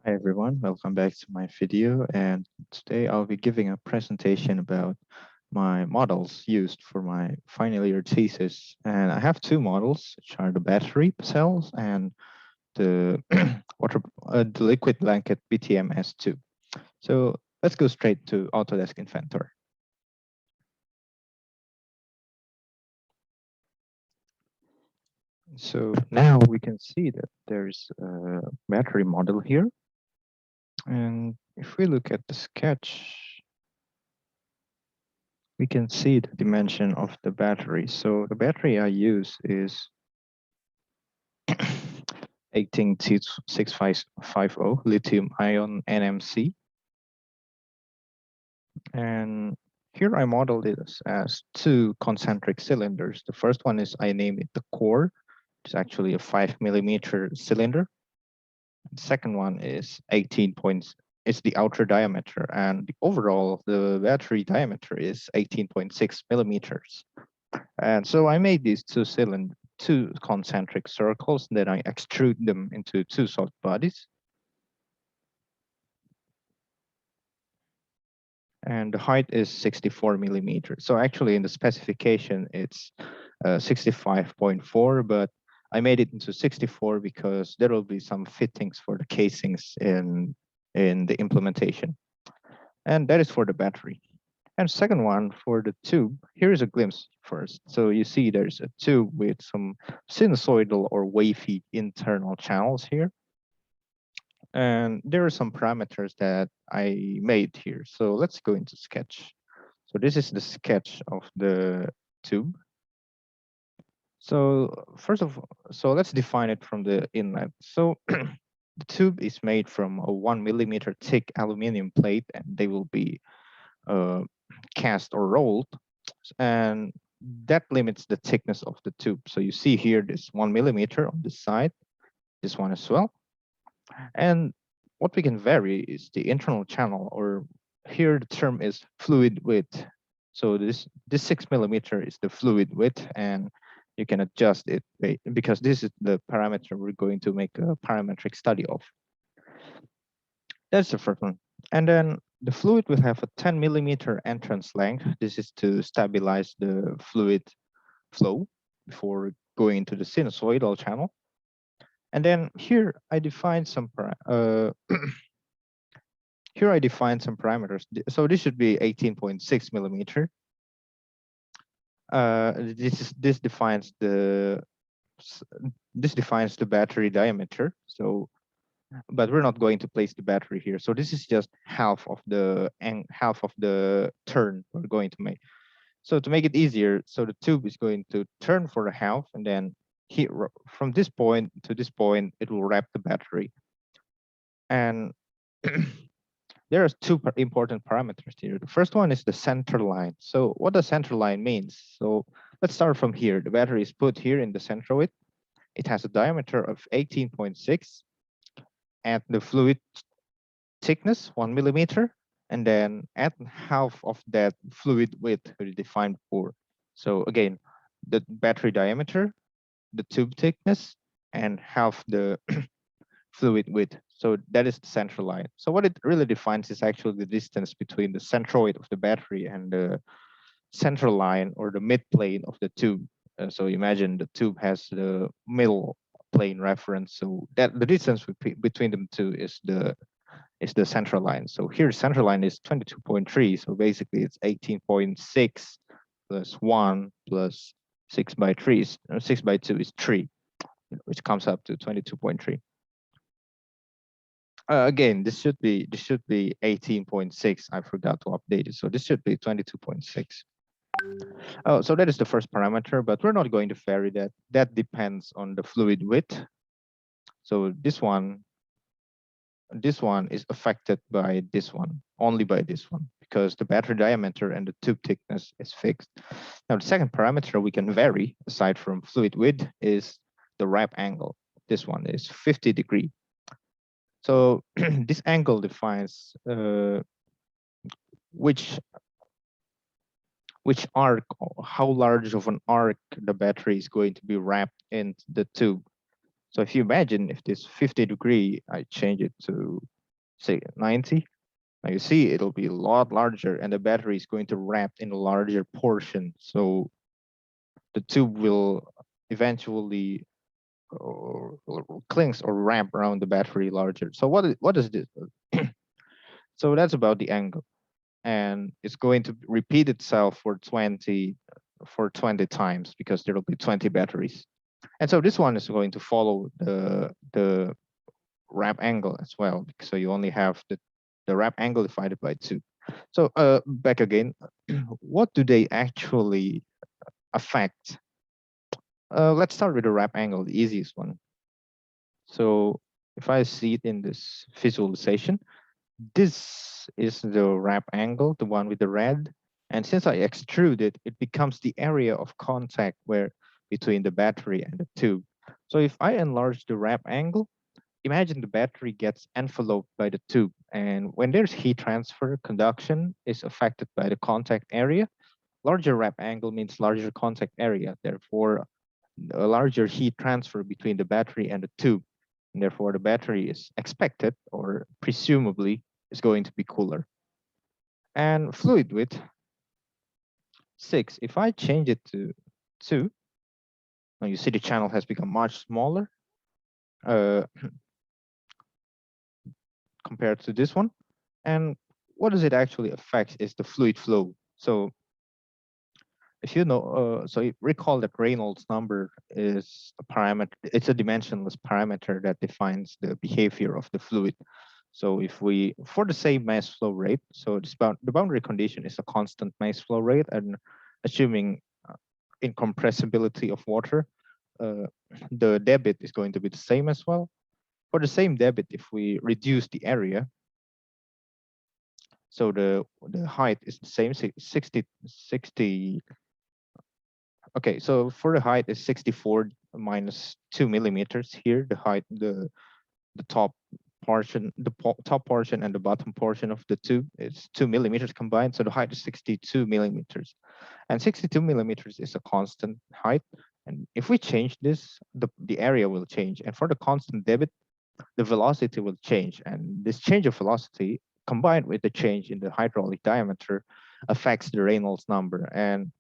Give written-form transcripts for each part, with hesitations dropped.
Hi everyone, welcome back to my video, and today I'll be giving a presentation about my models used for my final year thesis. And I have two models, which are the battery cells and the the liquid blanket BTMS 2. So let's go straight to Autodesk Inventor. So now we can see that there's a battery model here. And if we look at the sketch, we can see the dimension of the battery. So the battery I use is 18T6550 lithium ion NMC. And here I modeled it as two concentric cylinders. The first one is, I name it the core, which is actually a 5mm cylinder. The second one is 18 points. It's the outer diameter, and the overall the battery diameter is 18.6 millimeters. And so I made these two concentric circles, and then I extrude them into two solid bodies. And the height is 64 millimeters. So actually in the specification, it's 65.4, but I made it into 64 because there will be some fittings for the casings in the implementation. And that is for the battery. And second one, for the tube, here is a glimpse first. So you see there's a tube with some sinusoidal or wavy internal channels here. And there are some parameters that I made here. So let's go into sketch. So this is the sketch of the tube. So so let's define it from the inlet. So the tube is made from a 1mm thick aluminum plate, and they will be cast or rolled, and that limits the thickness of the tube. So you see here this 1mm on this side, this one as well. And what we can vary is the internal channel, or here the term is fluid width. So this 6mm is the fluid width, and you can adjust it because this is the parameter we're going to make a parametric study of. That's the first one. And then the fluid will have a 10mm entrance length. This is to stabilize the fluid flow before going into the sinusoidal channel. And then here I define some here I define some parameters. So this should be 18.6 millimeter. This defines the battery diameter. So, but we're not going to place the battery here. So this is just half of the turn we're going to make. So to make it easier, so the tube is going to turn for a half, and then here from this point to this point, it will wrap the battery. And there are two important parameters here. The first one is the center line. So what does center line means? So let's start from here. The battery is put here in the center of it. It has a diameter of 18.6, and the fluid thickness 1mm, and then add half of that fluid width we defined before. So again, the battery diameter, the tube thickness, and half the fluid width. So that is the central line. So what it really defines is actually the distance between the centroid of the battery and the central line, or the mid plane of the tube. So imagine the tube has the middle plane reference. So that the distance between them two is the central line. So here central line is 22.3. So basically it's 18.6 plus 1 plus 6 by 3. 6 by 2 is 3, which comes up to 22.3. Again, this should be 18.6. I forgot to update it. So this should be 22.6. Oh, so that is the first parameter, but we're not going to vary that. That depends on the fluid width. So this one is affected by this one, only by this one, because the battery diameter and the tube thickness is fixed. Now, the second parameter we can vary, aside from fluid width, is the wrap angle. This one is 50 degrees. So this angle defines which arc, how large of an arc the battery is going to be wrapped in the tube. So if you imagine, if this 50 degree, I change it to say 90. Now you see it'll be a lot larger, and the battery is going to wrap in a larger portion. So the tube will eventually clings or wrap around the battery larger. So what is this? So that's about the angle, and it's going to repeat itself for 20 times because there will be 20 batteries. And so this one is going to follow the wrap angle as well. So you only have the wrap angle divided by 2. So back again, what do they actually affect? Let's start with the wrap angle, the easiest one. So if I see it in this visualization, this is the wrap angle, the one with the red. And since I extrude it, it becomes the area of contact where between the battery and the tube. So if I enlarge the wrap angle, imagine the battery gets enveloped by the tube. And when there's heat transfer, conduction is affected by the contact area. Larger wrap angle means larger contact area. Therefore, a larger heat transfer between the battery and the tube. And therefore, the battery is expected or presumably is going to be cooler. And fluid width, 6. If I change it to 2, now you see the channel has become much smaller compared to this one. And what does it actually affect is the fluid flow. So if you know, so you recall that Reynolds number is a parameter, it's a dimensionless parameter that defines the behavior of the fluid. So if we, for the same mass flow rate, so the boundary condition is a constant mass flow rate, and assuming incompressibility of water, the debit is going to be the same as well. For the same debit, if we reduce the area, so the height is the same, 60. Okay, so for the height is 64 minus 2 millimeters here. The height, the top portion, top portion and the bottom portion of the tube is 2 millimeters combined. So the height is 62 millimeters, and 62 millimeters is a constant height. And if we change this, the area will change. And for the constant debit, the velocity will change. And this change of velocity combined with the change in the hydraulic diameter affects the Reynolds number. And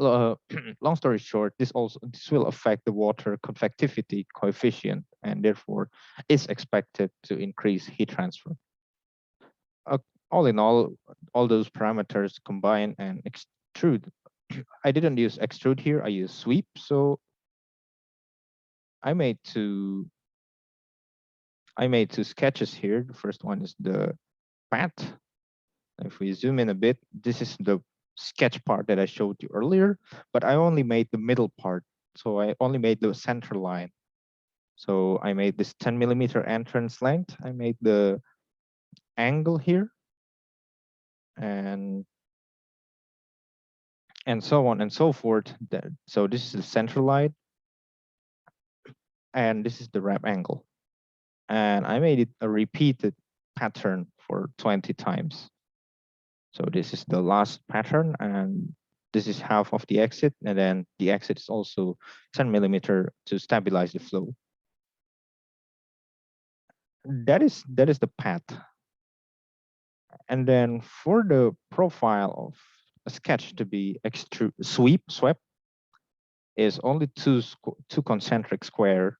long story short, this will affect the water convectivity coefficient, and therefore is expected to increase heat transfer. All in all those parameters combine and extrude. I didn't use extrude here, I use sweep. So I made two sketches here. The first one is the path. If we zoom in a bit, this is the sketch part that I showed you earlier, but I only made the middle part. So I only made the center line. So I made this 10 millimeter entrance length. I made the angle here, and so on and so forth. So this is the center line, and this is the wrap angle. And I made it a repeated pattern for 20 times. So this is the last pattern, and this is half of the exit, and then the exit is also 10 millimeter to stabilize the flow. That is the path. And then for the profile of a sketch to be swept is only two concentric square.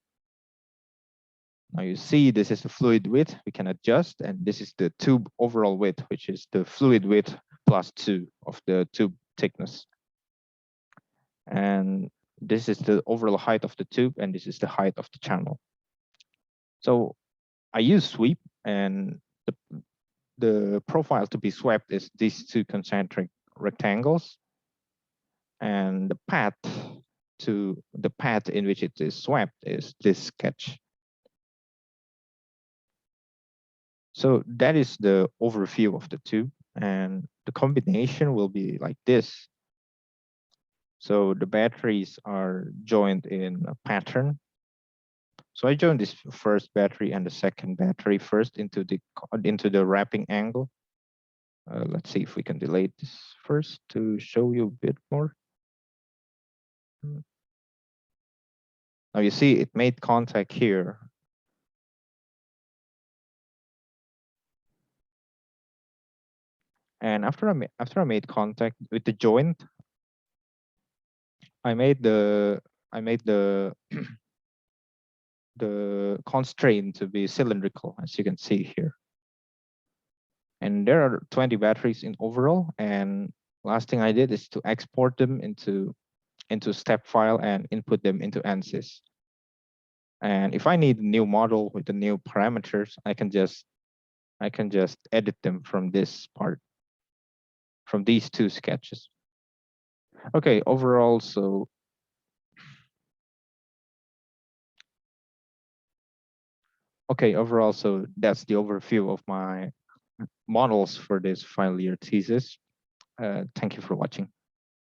Now you see this is the fluid width we can adjust, and this is the tube overall width, which is the fluid width plus 2 of the tube thickness. And this is the overall height of the tube, and this is the height of the channel. So I use sweep, and the profile to be swept is these two concentric rectangles, and the path in which it is swept is this sketch. So that is the overview of the tube, and the combination will be like this. So the batteries are joined in a pattern. So I joined this first battery and the second battery first into the wrapping angle. Let's see if we can delete this first to show you a bit more. Now you see it made contact here. And after I made contact with the joint, I made the I made the constraint to be cylindrical, as you can see here. And there are 20 batteries in overall. And last thing I did is to export them into step file and input them into ANSYS. And if I need a new model with the new parameters, I can just edit them from this part, from these two sketches. Okay, overall, so that's the overview of my models for this final year thesis. Thank you for watching.